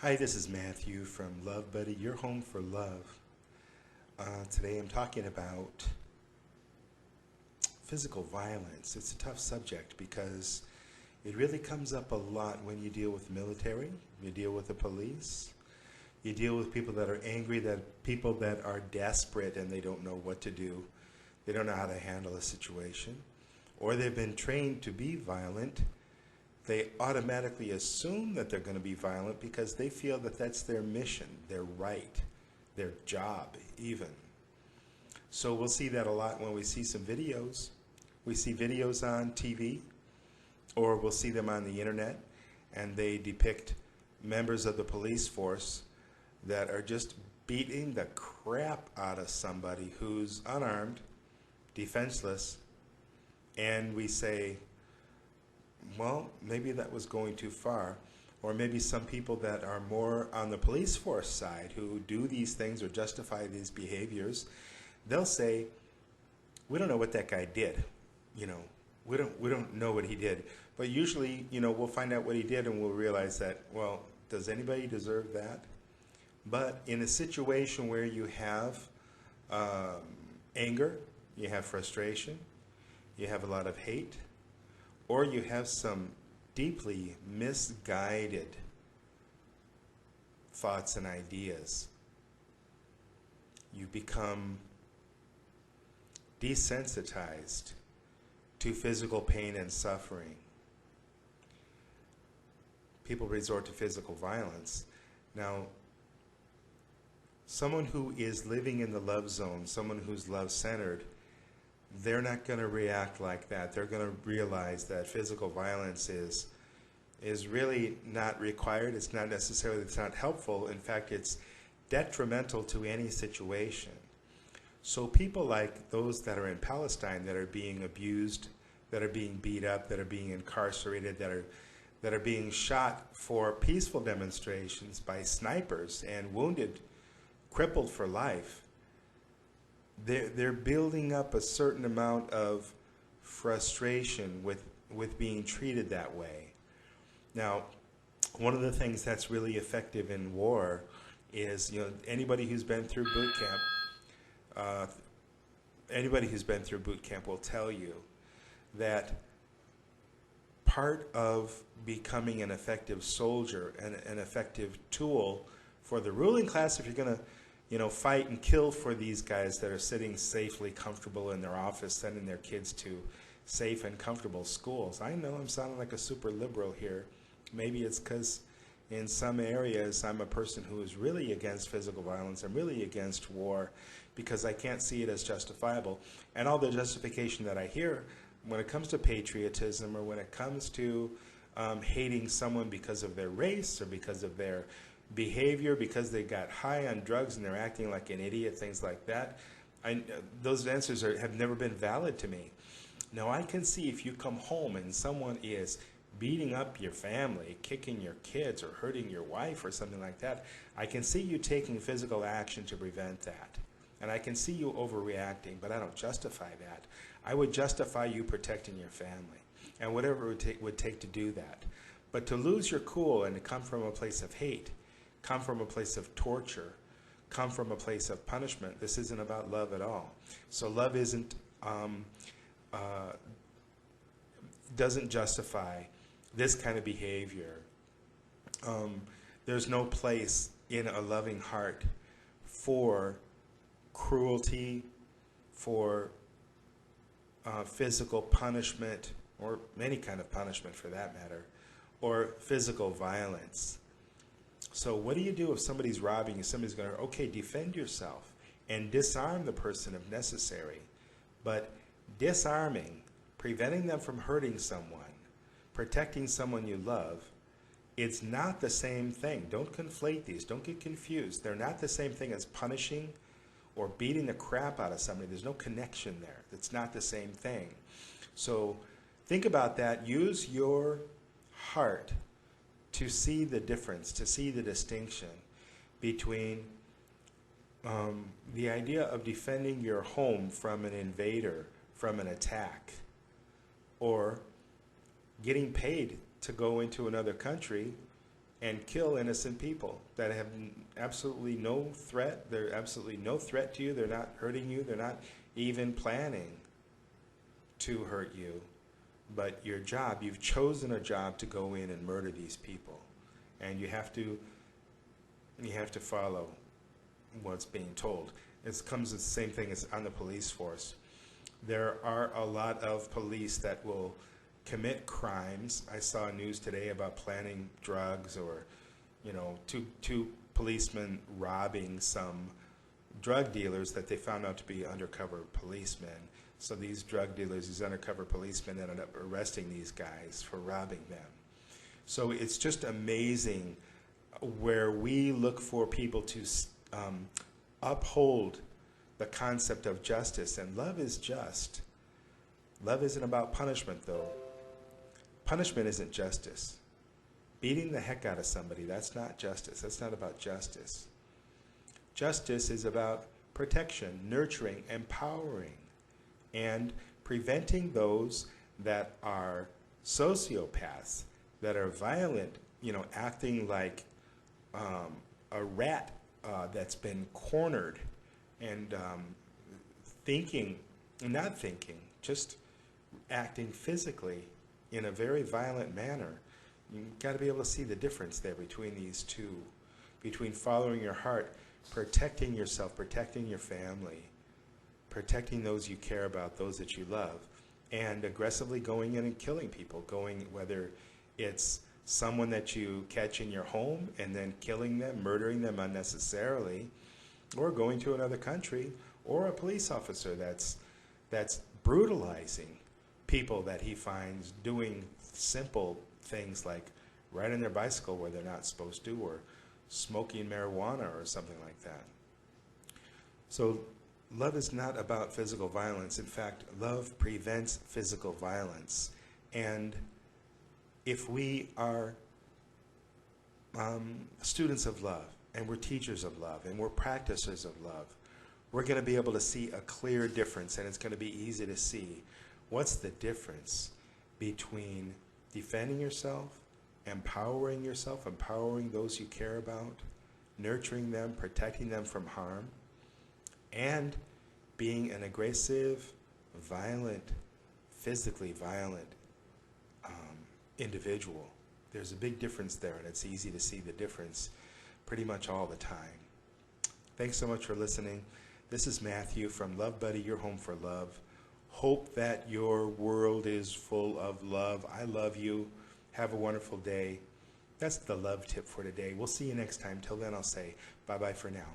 Hi, this is Matthew from LoveBudi, your home for love. Today I'm talking about physical violence. It's a tough subject because it really comes up a lot when you deal with the military, you deal with the police, you deal with people that are angry, people that are desperate and they don't know what to do. They don't know how to handle a situation, or they've been trained to be violent. They automatically assume that they're going to be violent because they feel that that's their mission, their right, their job even. So we'll see that a lot when we see some videos. We see videos on TV, or we'll see them on the internet, and they depict members of the police force that are just beating the crap out of somebody who's unarmed, defenseless, and we say, well, maybe that was going too far. Or maybe some people that are more on the police force side who do these things or justify these behaviors, they'll say, we don't know what that guy did. We don't know what he did. But usually, we'll find out what he did and we'll realize that, well, does anybody deserve that? But in a situation where you have anger, you have frustration, you have a lot of hate, or you have some deeply misguided thoughts and ideas, you become desensitized to physical pain and suffering. People resort to physical violence. Now, someone who is living in the love zone, someone who's love-centered, they're not going to react like that. They're going to realize that physical violence is really not required. It's not necessarily, it's not helpful. In fact, it's detrimental to any situation. So people like those that are in Palestine that are being abused, that are being beat up, that are being incarcerated, that are being shot for peaceful demonstrations by snipers and wounded, crippled for life, they're building up a certain amount of frustration with being treated that way. Now, one of the things that's really effective in war is, anybody who's been through boot camp will tell you that part of becoming an effective soldier and an effective tool for the ruling class, if you're going to fight and kill for these guys that are sitting safely, comfortable in their office, sending their kids to safe and comfortable schools. I know I'm sounding like a super liberal here. Maybe it's because in some areas I'm a person who is really against physical violence. I'm really against war because I can't see it as justifiable. And all the justification that I hear when it comes to patriotism or when it comes to hating someone because of their race or because of their behavior, because they got high on drugs and they're acting like an idiot, things like that, those answers have never been valid to me. Now, I can see if you come home and someone is beating up your family, kicking your kids, or hurting your wife or something like that, I can see you taking physical action to prevent that. And I can see you overreacting, but I don't justify that. I would justify you protecting your family and whatever it would take to do that. But to lose your cool and to come from a place of hate, come from a place of torture, come from a place of punishment, this isn't about love at all. So love doesn't justify this kind of behavior. There's no place in a loving heart for cruelty, for physical punishment, or any kind of punishment for that matter, or physical violence. So what do you do if somebody's robbing you? Somebody's going to, okay, defend yourself and disarm the person if necessary. But disarming, preventing them from hurting someone, protecting someone you love, it's not the same thing. Don't conflate these. Don't get confused. They're not the same thing as punishing or beating the crap out of somebody. There's no connection there. It's not the same thing. So think about that. Use your heart to see the difference, to see the distinction between the idea of defending your home from an invader, from an attack, or getting paid to go into another country and kill innocent people that have absolutely no threat. They're absolutely no threat to you. They're not hurting you. They're not even planning to hurt you. But your job, you've chosen a job to go in and murder these people. And you have to follow what's being told. It comes the same thing as on the police force. There are a lot of police that will commit crimes. I saw news today about planting drugs, or two policemen robbing some drug dealers that they found out to be undercover policemen. So these drug dealers, these undercover policemen, ended up arresting these guys for robbing them. So it's just amazing where we look for people to uphold the concept of justice, and love is just. Love isn't about punishment, though. Punishment isn't justice. Beating the heck out of somebody, that's not justice. That's not about justice. Justice is about protection, nurturing, empowering, and preventing those that are sociopaths, that are violent, acting like a rat that's been cornered, and not thinking, just acting physically in a very violent manner. You've got to be able to see the difference there between these two, between following your heart, protecting yourself, protecting your family, protecting those you care about, those that you love, and aggressively going in and killing people, whether it's someone that you catch in your home and then killing them, murdering them unnecessarily, or going to another country, or a police officer that's brutalizing people that he finds doing simple things like riding their bicycle where they're not supposed to, or smoking marijuana or something like that. So love is not about physical violence. In fact, love prevents physical violence. And if we are students of love, and we're teachers of love, and we're practicers of love, we're going to be able to see a clear difference, and it's going to be easy to see what's the difference between defending yourself, empowering those you care about, nurturing them, protecting them from harm, and being an aggressive, violent, physically violent individual. There's a big difference there, and it's easy to see the difference pretty much all the time. Thanks so much for listening. This is Matthew from LoveBudi, your home for love. Hope that your world is full of love. I love you. Have a wonderful day. That's the love tip for today. We'll see you next time. Till then, I'll say bye-bye for now.